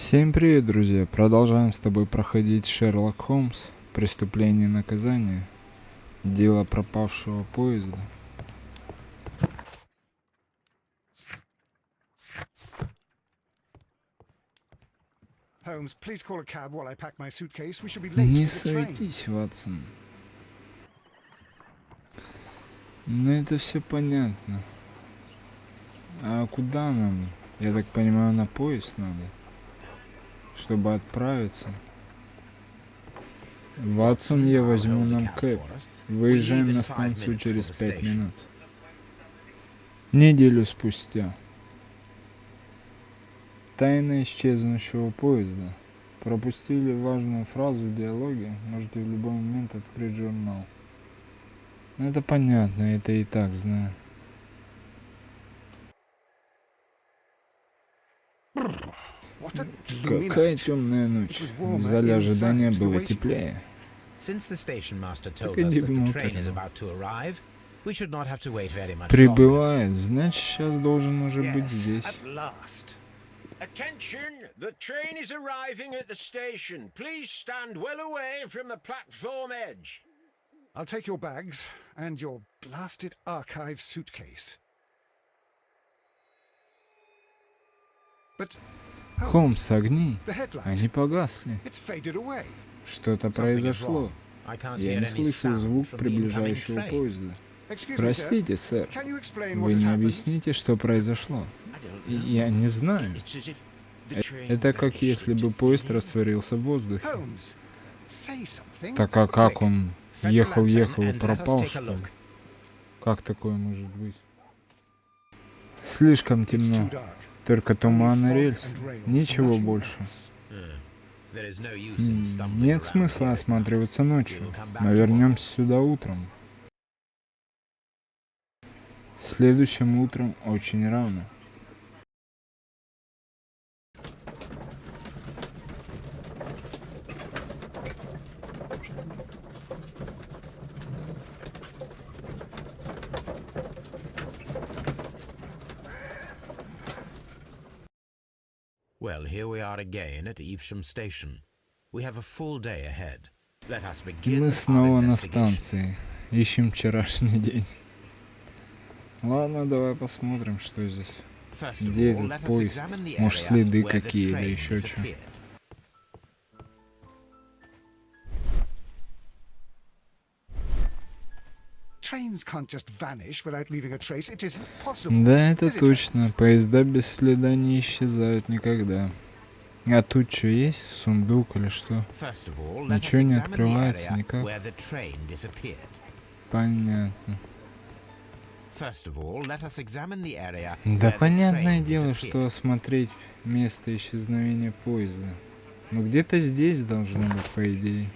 Всем привет, друзья! Продолжаем с тобой проходить Sherlock Holmes, преступление и наказание, дело пропавшего поезда. Не суетись, Ватсон. Ну это все понятно. А куда нам? Я так понимаю, на поезд надо, чтобы отправиться. Ватсон, я возьму нам кэб. Выезжаем на станцию через 5 минут. Неделю спустя. Тайна исчезнувшего поезда. Пропустили важную фразу в диалоге. Можете в любой момент открыть журнал. Ну это понятно, это и так знаю. Какая темная ночь. В зале ожидания было теплее. Так иди внутрь. Прибывает, значит, сейчас должен уже быть здесь. Attention, the train is arriving at the station. Please stand well away from the platform edge. I'll take your bags and your blasted archive suitcase. But Холмс, огни, они погасли. Что-то произошло. Я не слышу звук приближающего поезда. Простите, сэр, вы не объясните, что произошло? Я не знаю. Это как если бы поезд растворился в воздухе. Так а как он ехал и пропал, что ли? Как такое может быть? Слишком темно. Только туман и рельсы. Ничего больше. Нет смысла осматриваться ночью. Мы вернемся сюда утром. Следующим утром очень рано. Well, here we are again at Evesham Station. We have a full day ahead. Let us begin. Мы снова на станции. Ищем вчерашний день. Ладно, давай посмотрим, что здесь. Где этот поезд? Может, следы какие или еще что? Да, это точно. Поезда без следа не исчезают никогда. А тут что есть? Сундук или что? Ничего не открывается никак. Понятно. Да понятное дело, что осмотреть место исчезновения поезда. Но где-то здесь должно быть, по идее.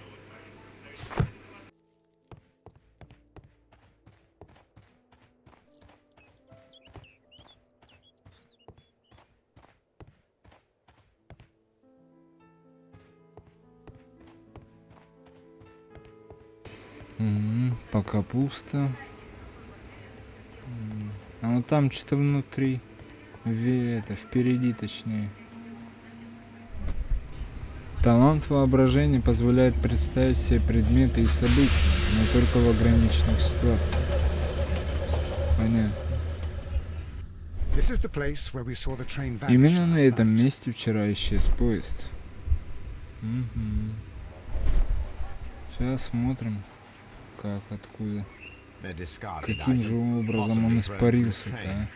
Пока пусто. А вот там что-то внутри. Это впереди точнее. Талант воображения позволяет представить все предметы и события, но только в ограниченных ситуациях. Понятно. Именно на этом месте вчера исчез поезд. Сейчас смотрим. Как, откуда? Каким же образом он испарился-то,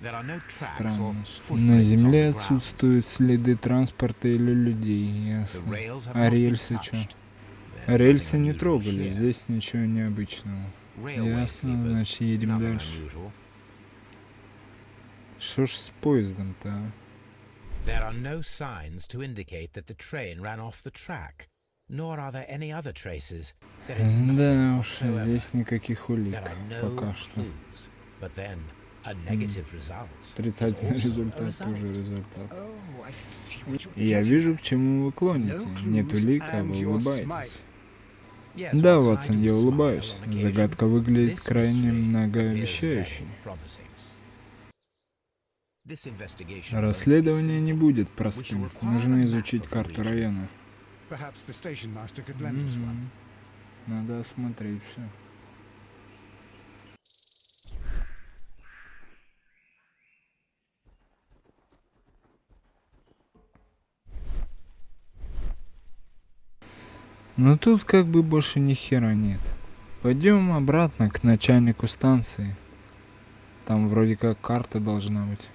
а? Странно. На земле отсутствуют следы транспорта или людей, ясно. А рельсы что? Рельсы не трогали, здесь ничего необычного. Ясно, значит едем дальше. Что ж с поездом-то, а? Да уж, здесь никаких улик пока что. Отрицательный результат тоже результат. Я вижу, к чему вы клоните. Нет улик, а вы улыбаетесь. Да, Ватсон, я улыбаюсь. Загадка выглядит крайне многообещающей. Расследование не будет простым. Нужно изучить карту района. Надо осмотреть все. Но тут как бы больше ни хера нет. Пойдем обратно к начальнику станции. Там вроде как карта должна быть.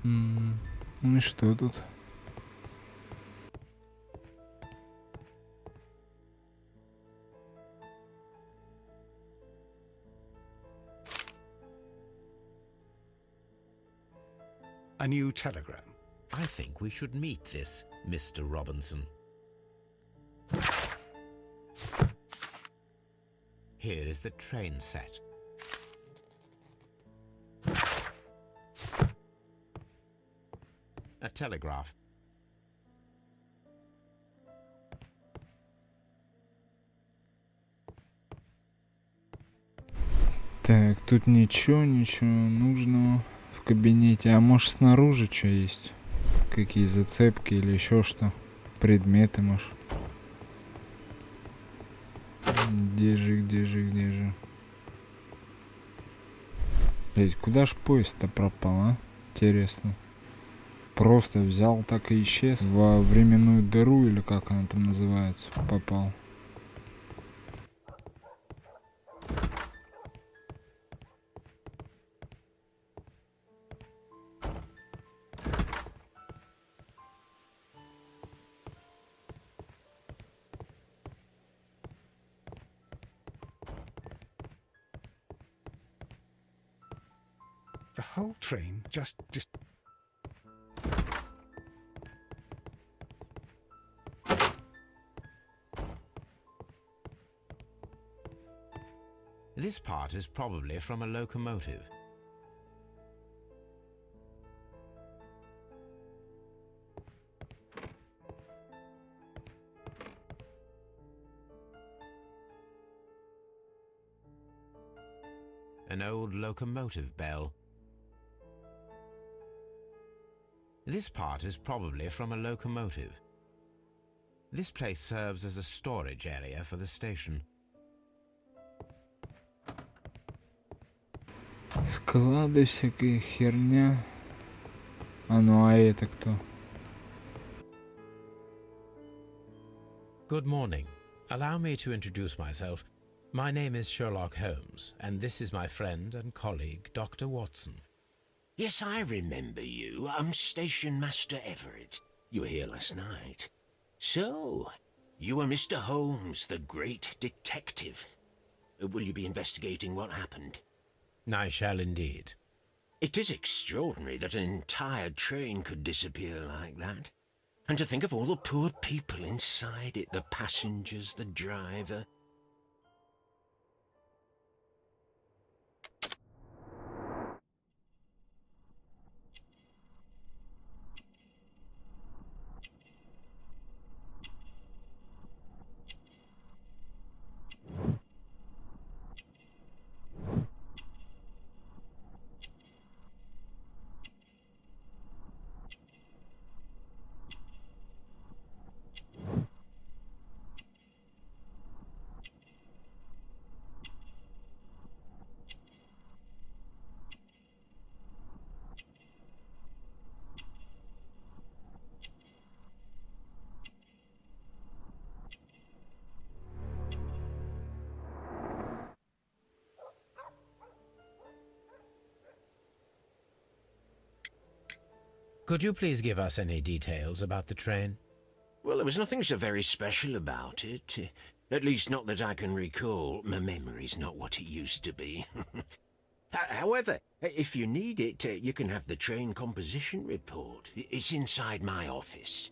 Ну и что тут? A new telegram. I think we should meet this Mr. Robinson. Here is the train set. A telegraph. Так, тут ничего нужного в кабинете. А может снаружи что есть? Какие зацепки или еще что? Предметы, может. Где же? Блять, куда ж поезд-то пропал, а? Интересно. Просто взял, так и исчез. Во временную дыру, или как она там называется, попал. The whole train just This part is probably from a locomotive. An old locomotive bell. This part is probably from a locomotive. This place serves as a storage area for the station. Склады, всякая херня. А ну, а это кто? Good morning. Allow me to introduce myself. My name is Sherlock Holmes, and this is my friend and colleague, Dr. Watson. Yes, I remember you. I'm Station Master Everett. You were here last night. So, you are Mr. Holmes, the great detective. Will you be investigating what happened? I shall indeed. It is extraordinary that an entire train could disappear like that. And to think of all the poor people inside it, the passengers, the driver. Could you please give us any details about the train? Well, there was nothing so very special about it. At least not that I can recall. My memory's not what it used to be. However, if you need it, you can have the train composition report. It's inside my office.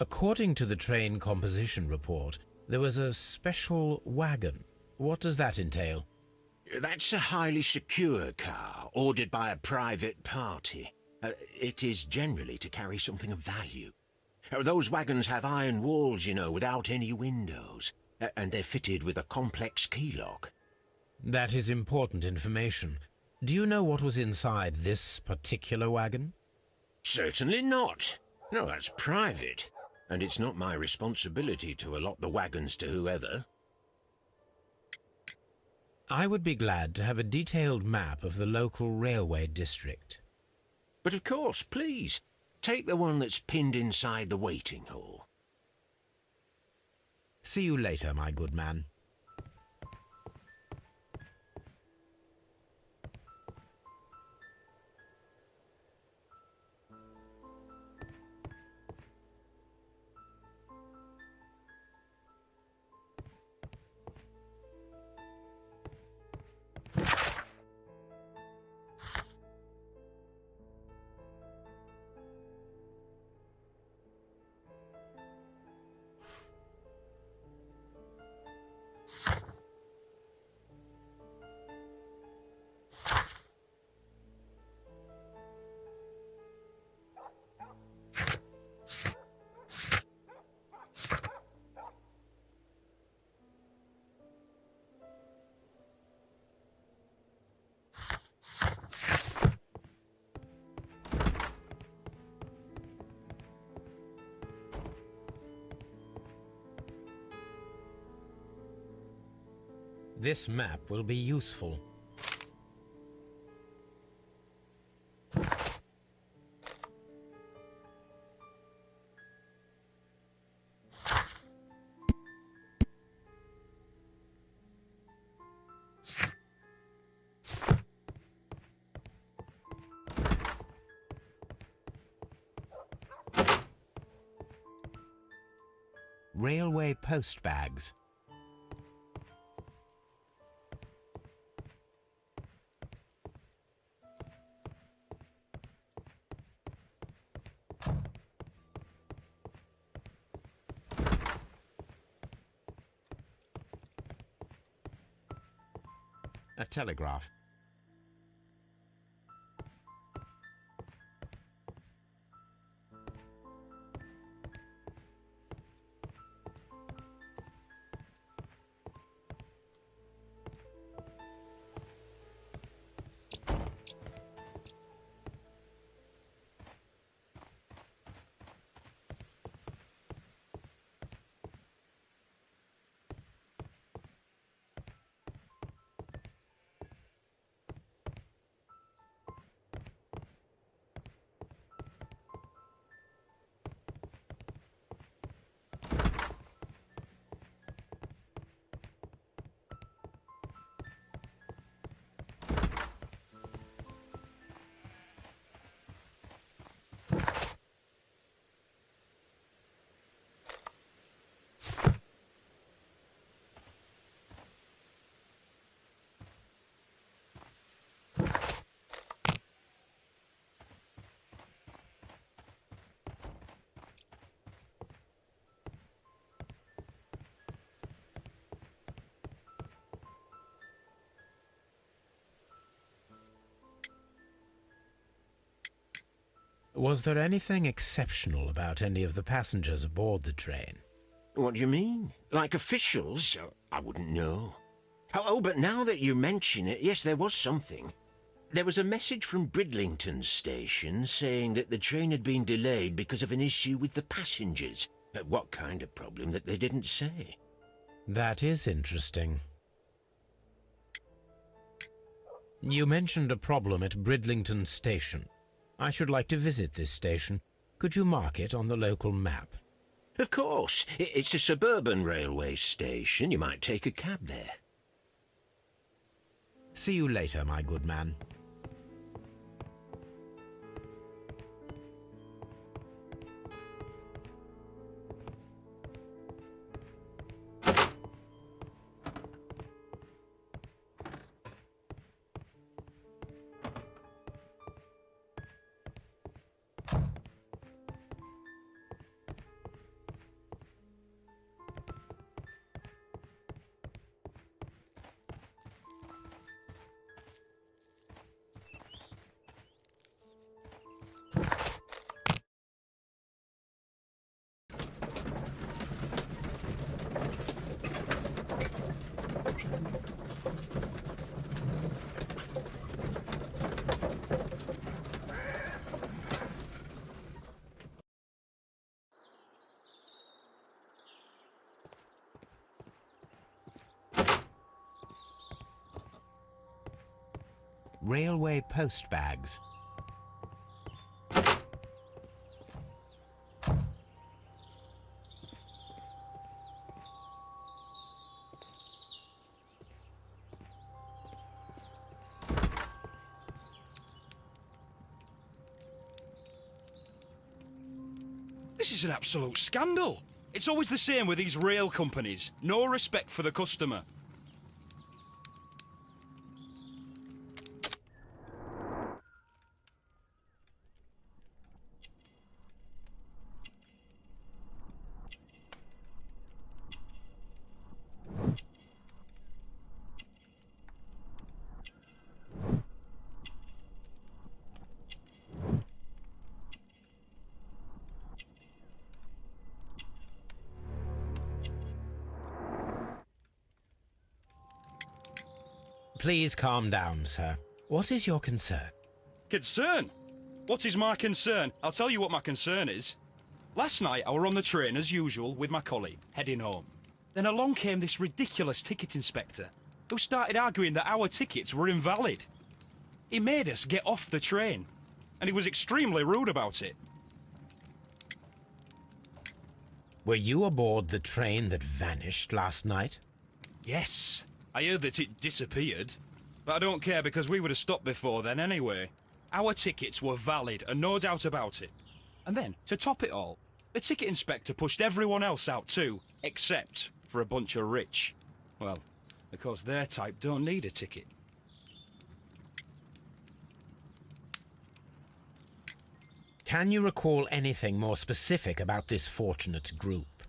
According to the train composition report, there was a special wagon. What does that entail? That's a highly secure car, ordered by a private party. It is generally to carry something of value. Those wagons have iron walls, you know, without any windows. And they're fitted with a complex key lock. That is important information. Do you know what was inside this particular wagon? Certainly not. No, that's private. And it's not my responsibility to allot the wagons to whoever. I would be glad to have a detailed map of the local railway district. But of course, please, take the one that's pinned inside the waiting hall. See you later, my good man. This map will be useful. Railway post bags. A telegraph. Was there anything exceptional about any of the passengers aboard the train? What do you mean? Like officials? I wouldn't know. Oh, but now that you mention it, yes, there was something. There was a message from Bridlington station saying that the train had been delayed because of an issue with the passengers. What kind of problem that they didn't say? That is interesting. You mentioned a problem at Bridlington station. I should like to visit this station. Could you mark it on the local map? Of course. It's a suburban railway station. You might take a cab there. See you later, my good man. railway post bags. This is an absolute scandal. It's always the same with these rail companies. No respect for the customer. Please calm down, sir. What is your concern? Concern? What is my concern? I'll tell you what my concern is. Last night I were on the train as usual with my colleague, heading home. Then along came this ridiculous ticket inspector, who started arguing that our tickets were invalid. He made us get off the train, and he was extremely rude about it. Were you aboard the train that vanished last night? Yes, I heard that it disappeared. But I don't care because we would have stopped before then anyway. Our tickets were valid and no doubt about it. And then, to top it all, the ticket inspector pushed everyone else out too, except for a bunch of rich. Well, because their type don't need a ticket. Can you recall anything more specific about this fortunate group?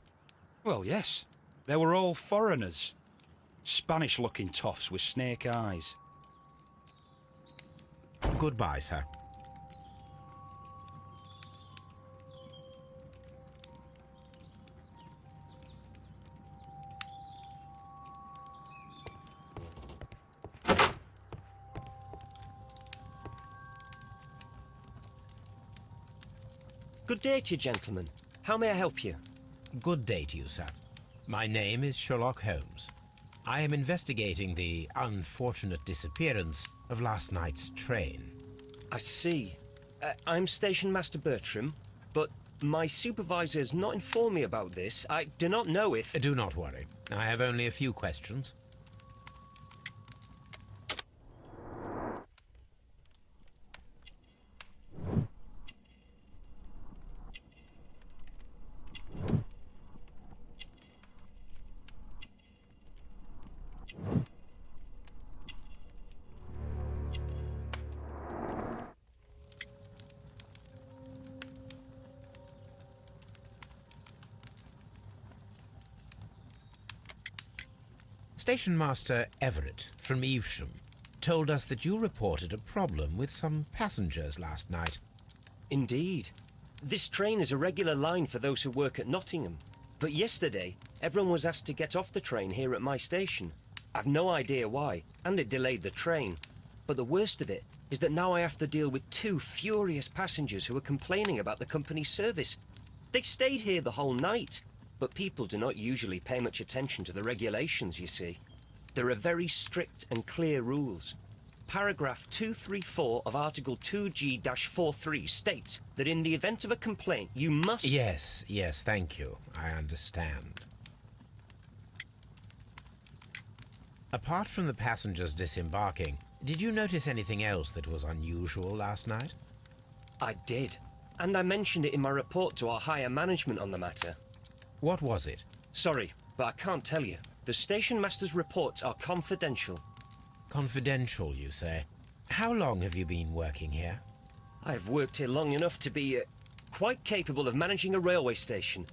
Well, yes. They were all foreigners. Spanish-looking toffs with snake eyes. Goodbye, sir. Good day to you, gentlemen. How may I help you? Good day to you, sir. My name is Sherlock Holmes. I am investigating the unfortunate disappearance of last night's train. I see. I'm Station Master Bertram, but my supervisor has not informed me about this. I do not know if... Do not worry. I have only a few questions. Station Master Everett from Evesham told us that you reported a problem with some passengers last night. Indeed. This train is a regular line for those who work at Nottingham. But yesterday, everyone was asked to get off the train here at my station. I've no idea why, and it delayed the train. But the worst of it is that now I have to deal with two furious passengers who are complaining about the company's service. They stayed here the whole night. But people do not usually pay much attention to the regulations, you see. There are very strict and clear rules. Paragraph 234 of Article 2G-43 states that in the event of a complaint, you must... Yes, thank you. I understand. Apart from the passengers disembarking, did you notice anything else that was unusual last night? I did. And I mentioned it in my report to our higher management on the matter. What was it? Sorry, but I can't tell you. The station master's reports are confidential. Confidential, you say? How long have you been working here? I've worked here long enough to be quite capable of managing a railway station.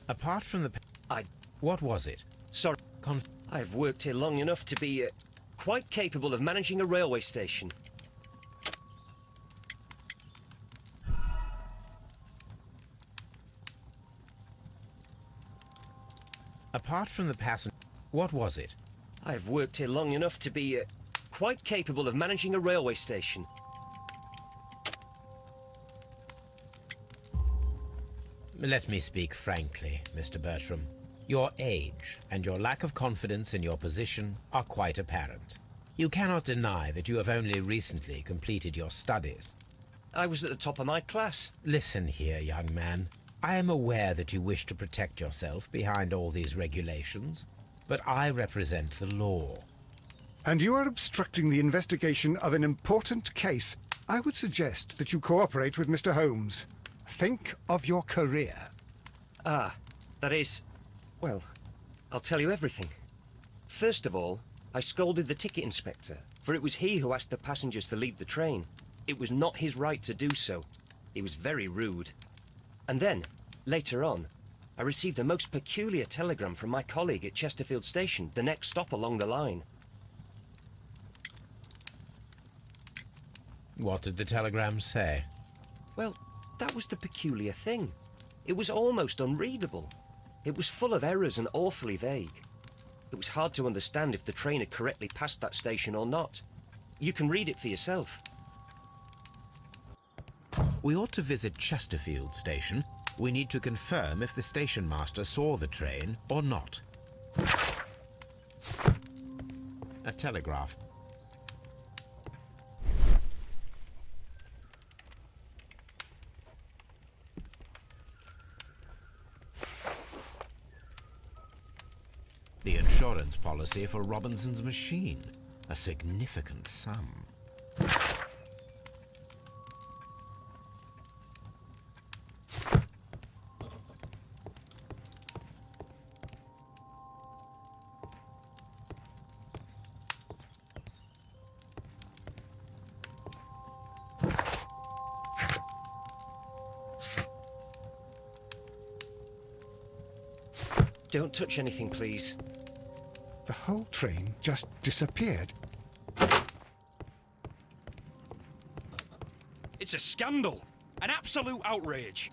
Apart from the... What was it? Sorry, I've worked here long enough to be quite capable of managing a railway station. Apart from the passenger... What was it? I've worked here long enough to be quite capable of managing a railway station. Let me speak frankly, Mr. Bertram. Your age and your lack of confidence in your position are quite apparent. You cannot deny that you have only recently completed your studies. I was at the top of my class. Listen here, young man. I am aware that you wish to protect yourself behind all these regulations, but I represent the law. And you are obstructing the investigation of an important case. I would suggest that you cooperate with Mr. Holmes. Think of your career. Ah, that is... well, I'll tell you everything. First of all, I scolded the ticket inspector, for it was he who asked the passengers to leave the train. It was not his right to do so. He was very rude. And then, later on, I received a most peculiar telegram from my colleague at Chesterfield Station, the next stop along the line. What did the telegram say? Well, that was the peculiar thing. It was almost unreadable. It was full of errors and awfully vague. It was hard to understand if the train had correctly passed that station or not. You can read it for yourself. We ought to visit Chesterfield Station. We need to confirm if the station master saw the train or not. A telegraph. The insurance policy for Robinson's machine. A significant sum. Don't touch anything, please. The whole train just disappeared. It's a scandal. An absolute outrage.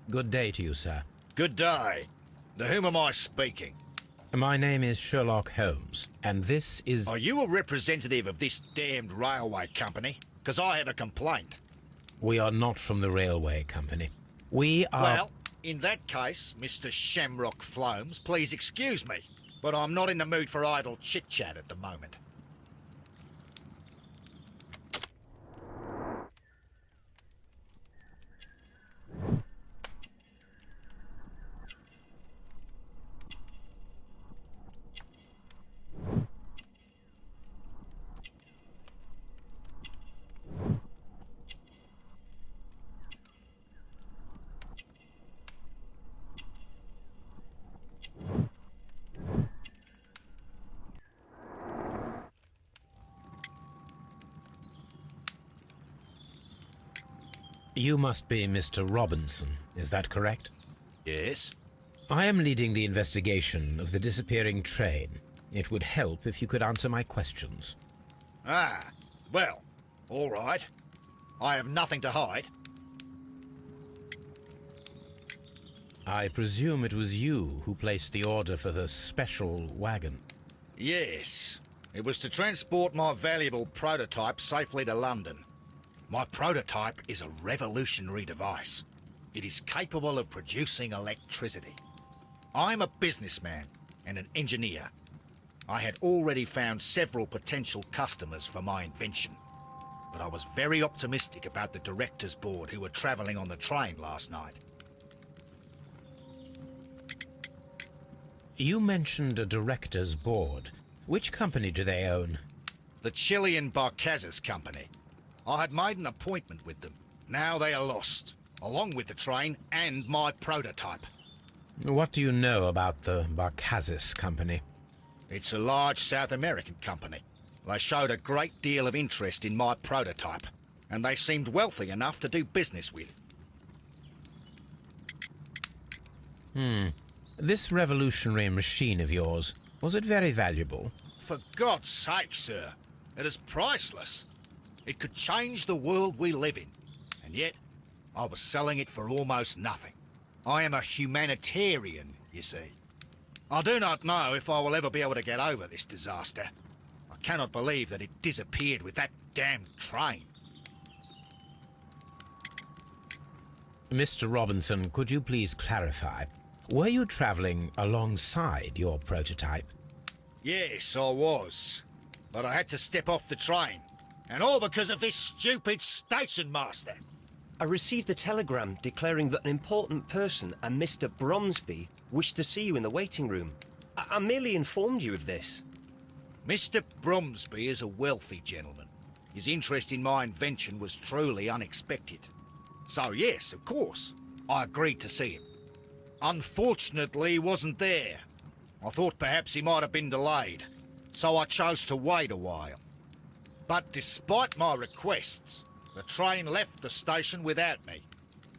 Good day to you, sir. Good day. To whom am I speaking? My name is Sherlock Holmes, and this is... Are you a representative of this damned railway company? Because I have a complaint. We are not from the railway company. We are... Well, in that case, Mr. Shamrock Flomes, please excuse me, but I'm not in the mood for idle chit-chat at the moment. You must be Mr. Robinson, is that correct? Yes? I am leading the investigation of the disappearing train. It would help if you could answer my questions. Ah, well, all right. I have nothing to hide. I presume it was you who placed the order for the special wagon. Yes. It was to transport my valuable prototype safely to London. My prototype is a revolutionary device. It is capable of producing electricity. I'm a businessman and an engineer. I had already found several potential customers for my invention, but I was very optimistic about the directors' board who were travelling on the train last night. You mentioned a director's board. Which company do they own? The Chilean Barcazes Company. I had made an appointment with them. Now they are lost, along with the train and my prototype. What do you know about the Barcazes Company? It's a large South American company. They showed a great deal of interest in my prototype, and they seemed wealthy enough to do business with. This revolutionary machine of yours, was it very valuable? For God's sake, sir, it is priceless. It could change the world we live in, and yet I was selling it for almost nothing. I am a humanitarian, you see. I do not know if I will ever be able to get over this disaster. I cannot believe that it disappeared with that damned train. Mr. Robinson, could you please clarify? Were you travelling alongside your prototype? Yes, I was. But I had to step off the train. And all because of this stupid station master. I received a telegram declaring that an important person, a Mr. Bromsby, wished to see you in the waiting room. I merely informed you of this. Mr. Bromsby is a wealthy gentleman. His interest in my invention was truly unexpected. So yes, of course, I agreed to see him. Unfortunately, he wasn't there. I thought perhaps he might have been delayed, so I chose to wait a while. But despite my requests, the train left the station without me.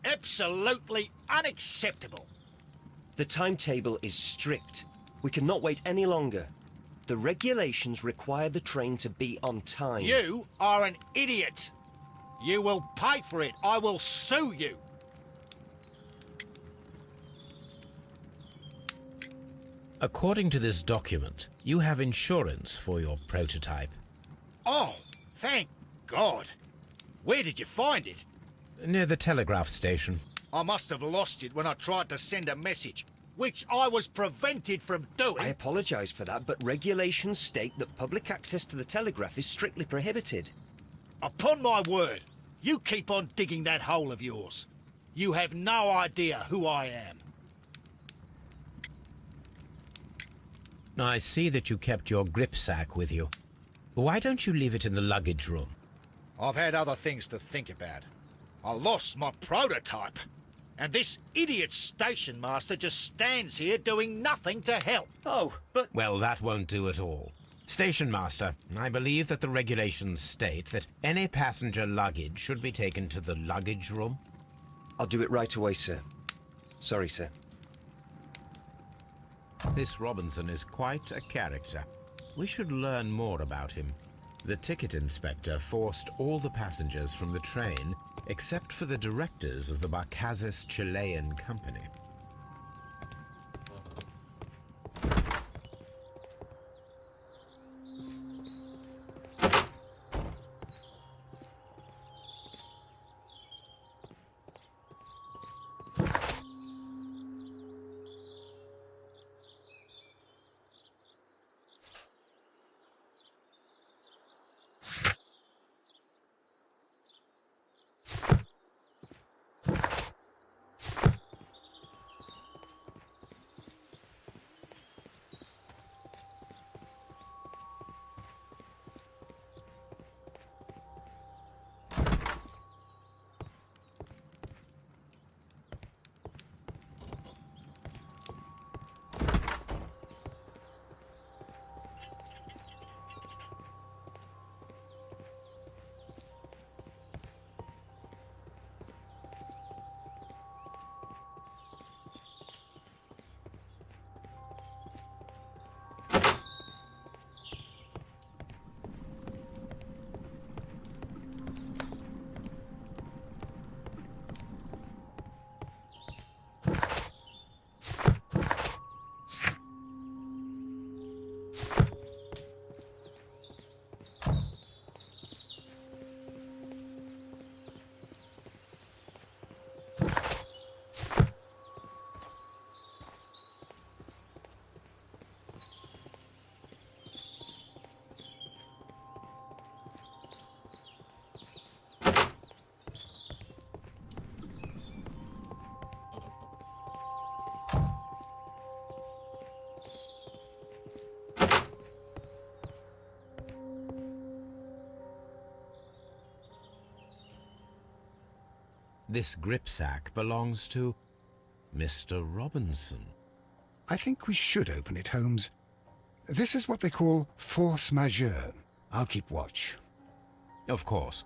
Absolutely unacceptable. The timetable is strict. We cannot wait any longer. The regulations require the train to be on time. You are an idiot. You will pay for it. I will sue you. According to this document, you have insurance for your prototype. Oh, thank God. Where did you find it? Near the telegraph station. I must have lost it when I tried to send a message, which I was prevented from doing. I apologise for that, but regulations state that public access to the telegraph is strictly prohibited. Upon my word, you keep on digging that hole of yours. You have no idea who I am. I see that you kept your gripsack with you. Why don't you leave it in the luggage room? I've had other things to think about. I lost my prototype. And this idiot station master just stands here doing nothing to help. Oh, but... Well, that won't do at all. Station master, I believe that the regulations state that any passenger luggage should be taken to the luggage room. I'll do it right away, sir. Sorry, sir. This Robinson is quite a character. We should learn more about him. The ticket inspector forced all the passengers from the train except for the directors of the Barcazes Chilean Company. This gripsack belongs to Mr. Robinson. I think we should open it, Holmes. This is what they call force majeure. I'll keep watch. Of course.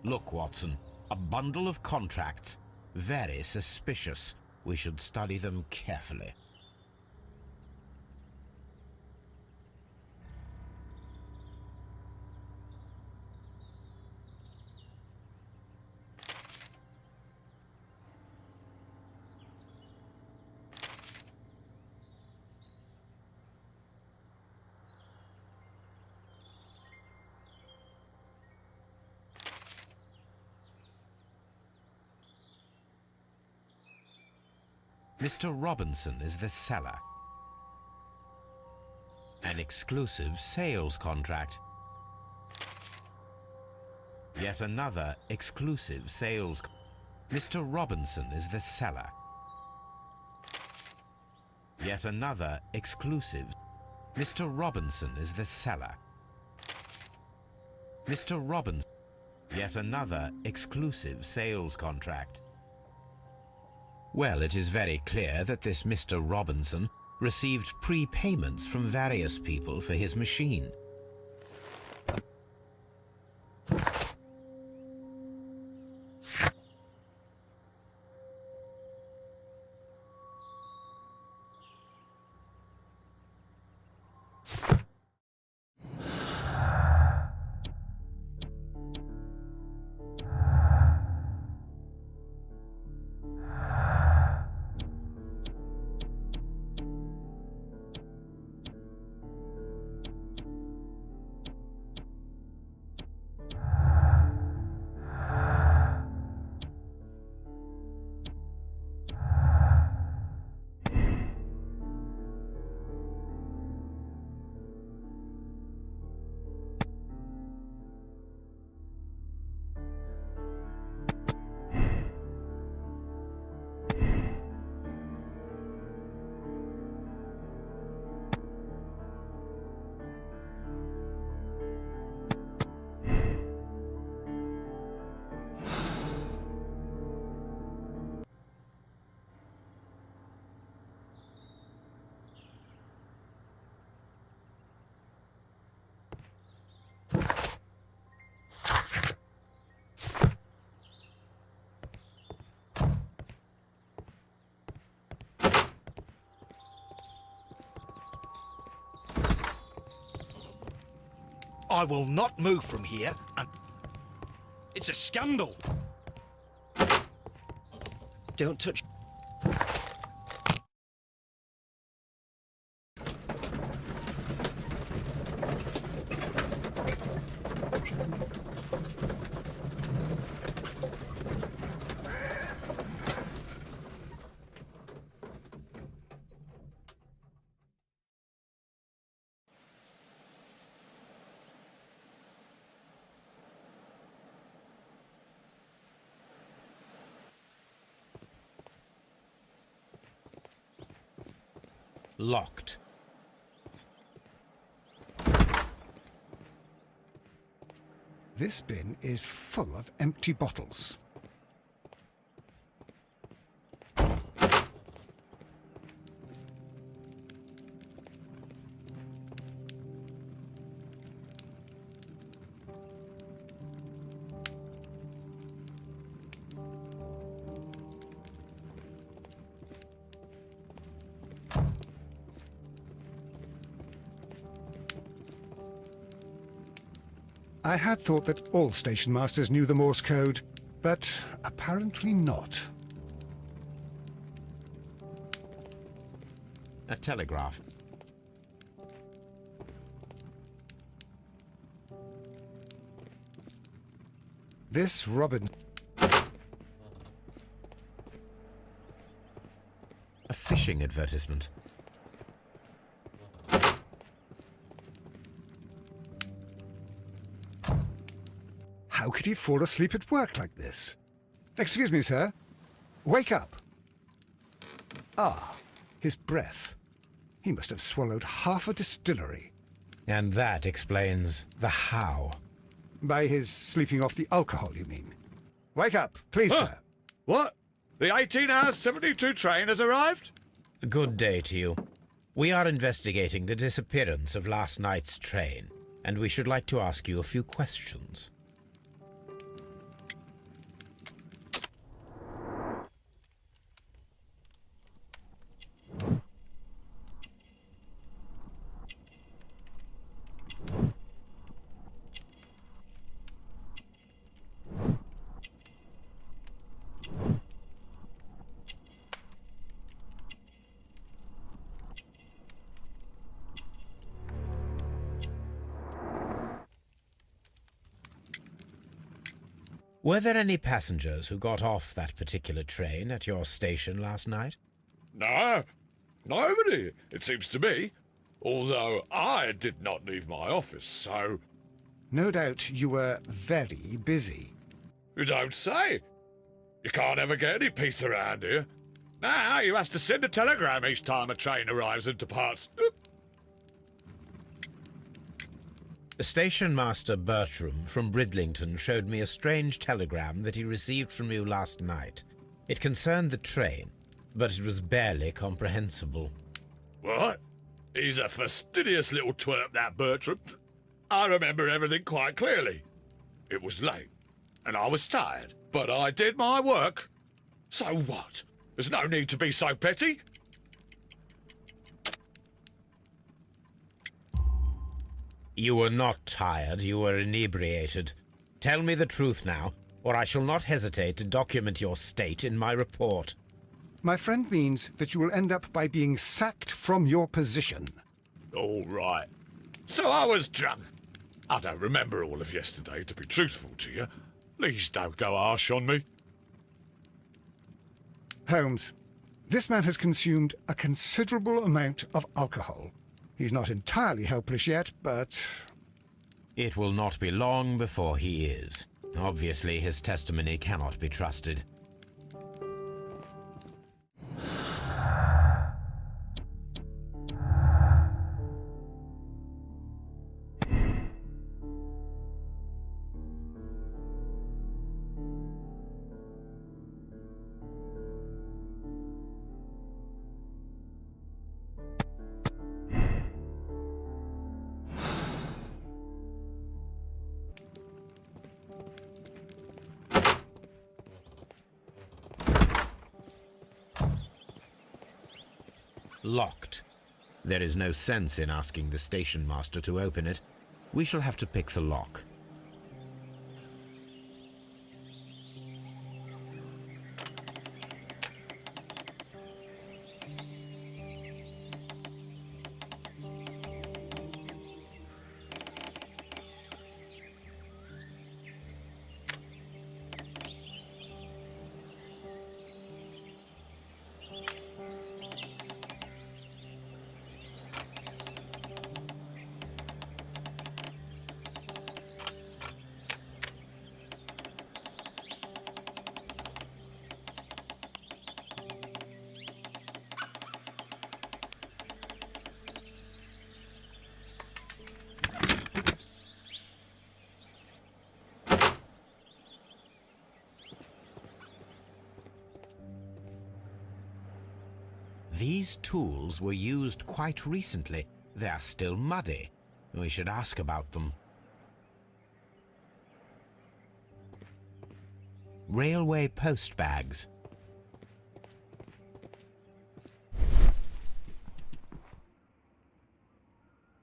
Look, Watson, a bundle of contracts. Very suspicious. We should study them carefully. Mr. Robinson is the seller. An exclusive sales contract. Yet another exclusive sales. Mr. Robinson is the seller. Yet another exclusive. Mr. Robinson is the seller. Mr. Robinson. Yet another exclusive sales contract. Well, it is very clear that this Mr. Robinson received prepayments from various people for his machine. I will not move from here and... It's a scandal. Don't touch... Locked. This bin is full of empty bottles. I had thought that all station masters knew the Morse code, but apparently not. A telegraph. This Robin... A fishing advertisement. How could he fall asleep at work like this? Excuse me, sir. Wake up. Ah, his breath. He must have swallowed half a distillery. And that explains the how. By his sleeping off the alcohol, you mean? Wake up, please, sir. What? The 18-hour 72 train has arrived? Good day to you. We are investigating the disappearance of last night's train, and we should like to ask you a few questions. Were there any passengers who got off that particular train at your station last night? No, nobody, it seems to me. Although I did not leave my office, so... No doubt you were very busy. You don't say. You can't ever get any peace around here. Now you have to send a telegram each time a train arrives and departs. Station Master Bertram from Bridlington showed me a strange telegram that he received from you last night. It concerned the train, but it was barely comprehensible. What? He's a fastidious little twerp, that Bertram. I remember everything quite clearly. It was late, and I was tired, but I did my work. So what? There's no need to be so petty. You were not tired, you were inebriated. Tell me the truth now, or I shall not hesitate to document your state in my report. My friend means that you will end up by being sacked from your position. All right. So I was drunk. I don't remember all of yesterday, to be truthful to you. Please don't go harsh on me. Holmes, this man has consumed a considerable amount of alcohol. He's not entirely helpless yet, but... It will not be long before he is. Obviously, his testimony cannot be trusted. Locked. There is no sense in asking the station master to open it. We shall have to pick the lock. These tools were used quite recently. They are still muddy. We should ask about them. Railway post bags.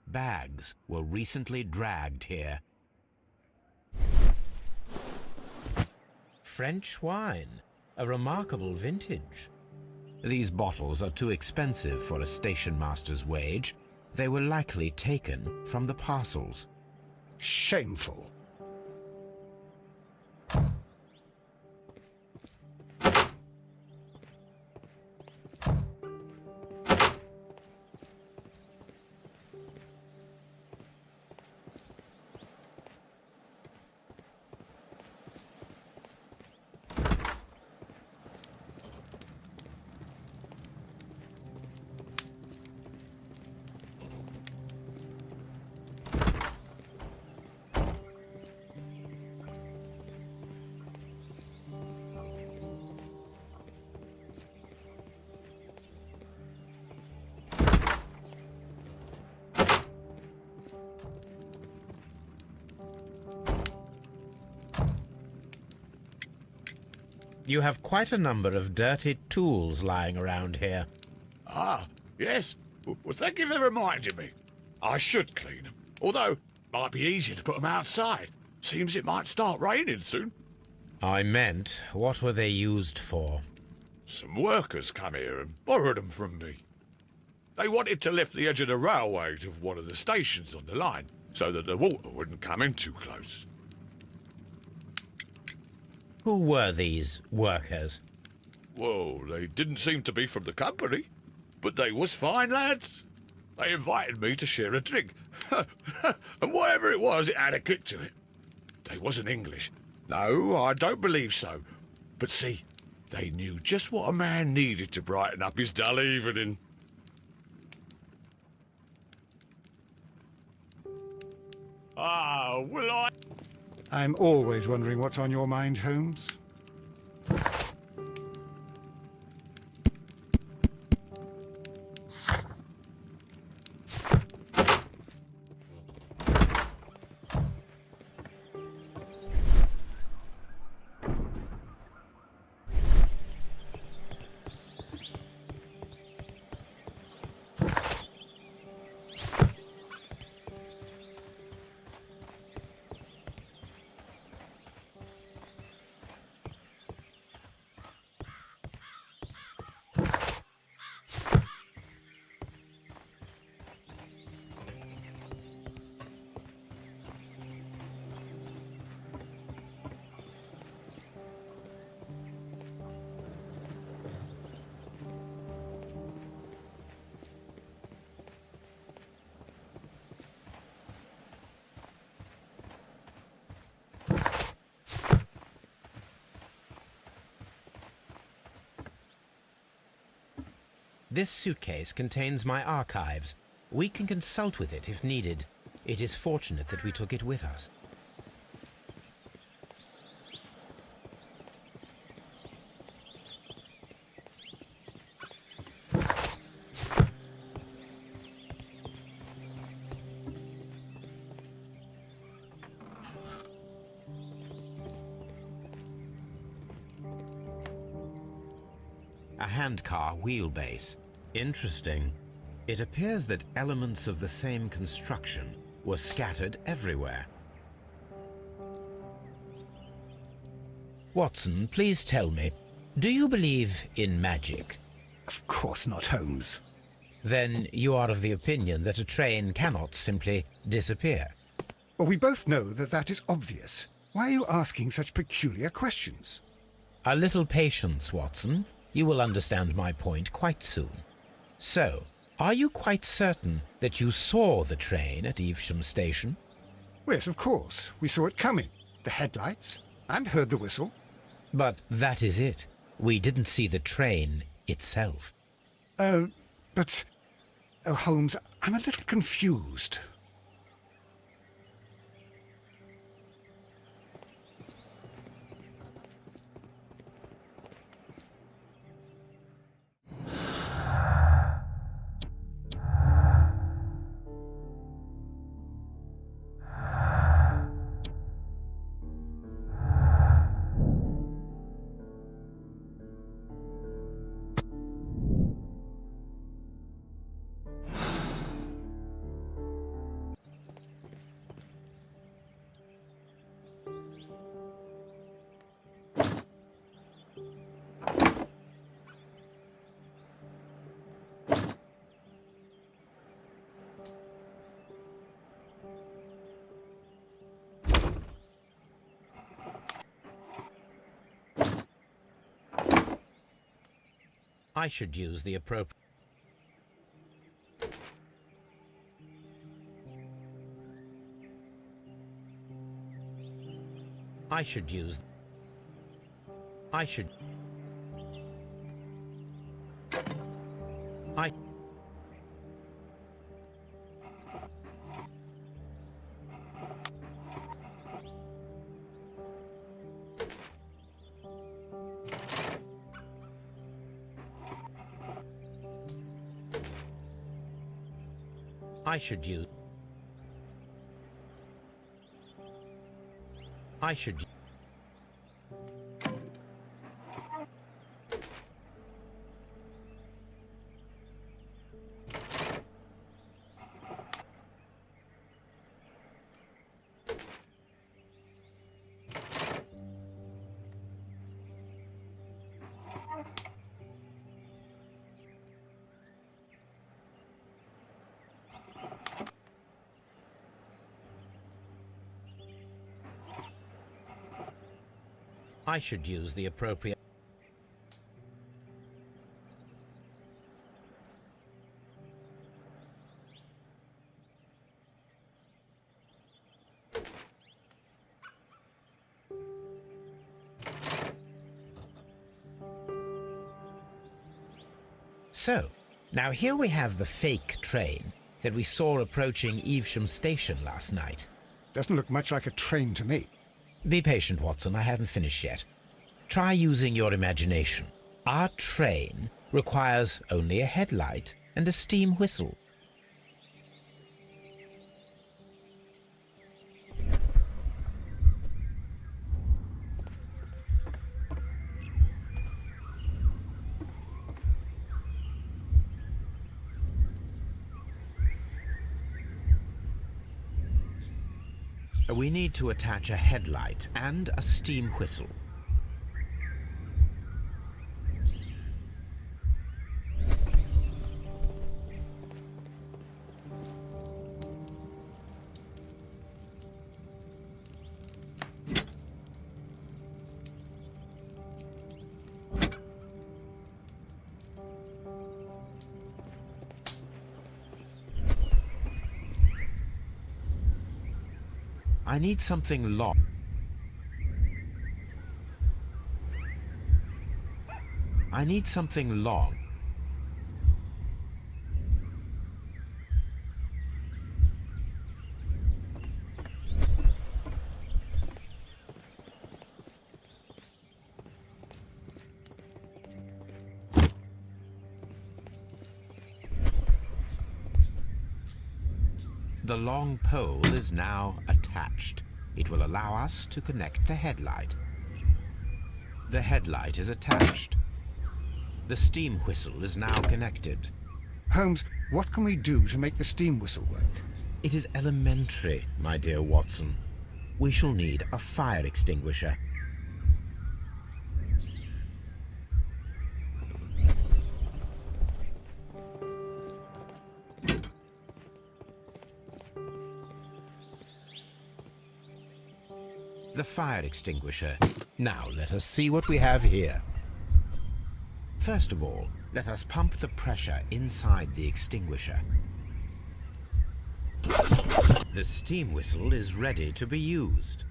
Bags were recently dragged here. French wine, a remarkable vintage. These bottles are too expensive for a station master's wage. They were likely taken from the parcels. Shameful. You have quite a number of dirty tools lying around here. Ah, yes. Well, thank you for reminding me. I should clean them. Although, it might be easier to put them outside. Seems it might start raining soon. I meant, what were they used for? Some workers come here and borrowed them from me. They wanted to lift the edge of the railway to one of the stations on the line, so that the water wouldn't come in too close. Who were these workers? Well, they didn't seem to be from the company, but they was fine lads. They invited me to share a drink. And whatever it was, it had a kick to it. They wasn't English. No, I don't believe so. But see, they knew just what a man needed to brighten up his dull evening. Ah, well, I'm always wondering what's on your mind, Holmes. This suitcase contains my archives. We can consult with it if needed. It is fortunate that we took it with us. A handcar wheelbase. Interesting. It appears that elements of the same construction were scattered everywhere. Watson, please tell me, do you believe in magic? Of course not, Holmes. Then you are of the opinion that a train cannot simply disappear. Well, we both know that that is obvious. Why are you asking such peculiar questions? A little patience, Watson. You will understand my point quite soon. So, are you quite certain that you saw the train at Evesham Station? Yes, of course. We saw it coming. The headlights, and heard the whistle. But that is it. We didn't see the train itself. But... Oh, Holmes, I'm a little confused. I should use the appropriate... I should use... I should... I... I should use... I should... I should use the appropriate... So, now here we have the fake train that we saw approaching Evesham Station last night. Doesn't look much like a train to me. Be patient, Watson, I haven't finished yet. Try using your imagination. Our train requires only a headlight and a steam whistle. We need to attach a headlight and a steam whistle. I need something long. I need something long. The long pole is now attached. It will allow us to connect the headlight. The headlight is attached. The steam whistle is now connected. Holmes, what can we do to make the steam whistle work? It is elementary, my dear Watson. We shall need a fire extinguisher. The fire extinguisher. Now let us see what we have here. First of all, let us pump the pressure inside the extinguisher. The steam whistle is ready to be used.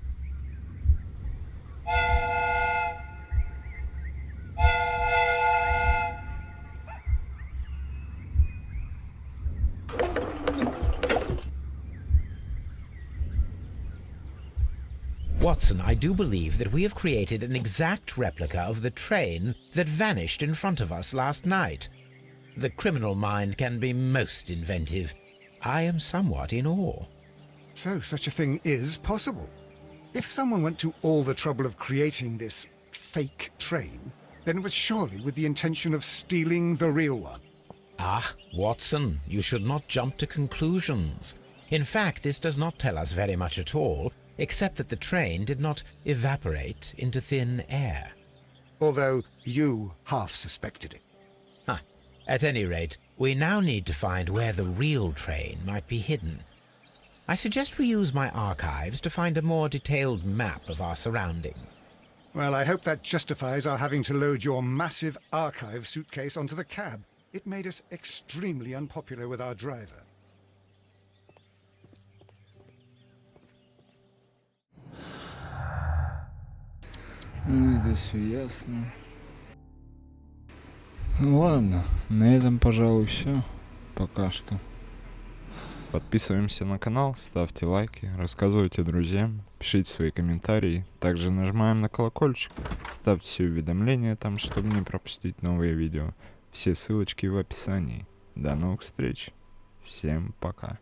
Watson, I do believe that we have created an exact replica of the train that vanished in front of us last night. The criminal mind can be most inventive. I am somewhat in awe. So such a thing is possible. If someone went to all the trouble of creating this fake train, then it was surely with the intention of stealing the real one. Ah, Watson, you should not jump to conclusions. In fact, this does not tell us very much at all, except that the train did not evaporate into thin air. Although you half suspected it. Huh. At any rate, we now need to find where the real train might be hidden. I suggest we use my archives to find a more detailed map of our surroundings. Well, I hope that justifies our having to load your massive archive suitcase onto the cab. It made us extremely unpopular with our driver. Это все ясно. Ну ладно, на этом, пожалуй, все. Пока что. Подписываемся на канал, ставьте лайки, рассказывайте друзьям, пишите свои комментарии. Также нажимаем на колокольчик, ставьте все уведомления там, чтобы не пропустить новые видео. Все ссылочки в описании. До новых встреч. Всем пока.